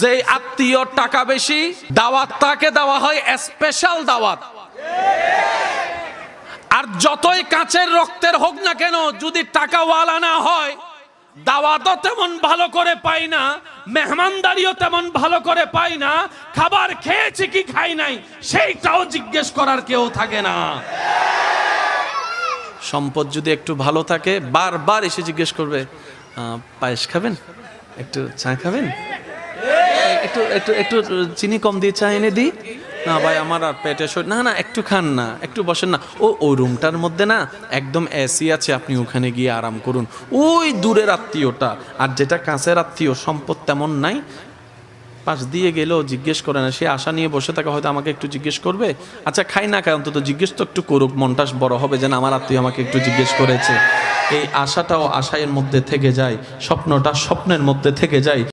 যে আত্মীয় টাকা বেশি, দাওয়াত তাকে দেওয়া হয় স্পেশাল দাওয়াত। আর যতই কাঁচের রক্তের হোক না কেন, যদি টাকাওয়ালা না হয়, দাওয়াতও তেমন ভালো করে পাই না, মেহমানদারিও তেমন ভালো করে পাই না, খাবার খেয়েছি কি খাই নাই সেইটাও জিজ্ঞেস করার কেউ থাকে না। সম্পদ যদি একটু ভালো থাকে, বারবার এসে জিজ্ঞেস করবে, পায়েস খাবেন, একটু চা খাবেন, একটু একটু একটু চিনি কম দিয়ে চা এনে দিই, না ভাই আমার আর পেটে না না একটু খান না, একটু বসেন না, ওই রুমটার মধ্যে না একদম এসি আছে, আপনি ওখানে গিয়ে আরাম করুন। ওই দূরের আত্মীয়টা। আর যেটা কাছের আত্মীয়, সম্পদ তেমন নাই, পাশ দিয়ে গেলেও জিজ্ঞেস করে না, সে আশা নিয়ে বসে থাকে হয়তো আমাকে একটু জিজ্ঞেস করবে। আচ্ছা খাই না খাই, অন্তত জিজ্ঞেস তো একটু করুক, মনটা বড় হবে যেন আমার আত্মীয় আমাকে একটু জিজ্ঞেস করেছে। এই আশাটাও আশায়ের মধ্যে থেকে যায়, স্বপ্নটা স্বপ্নের মধ্যে থেকে যায়।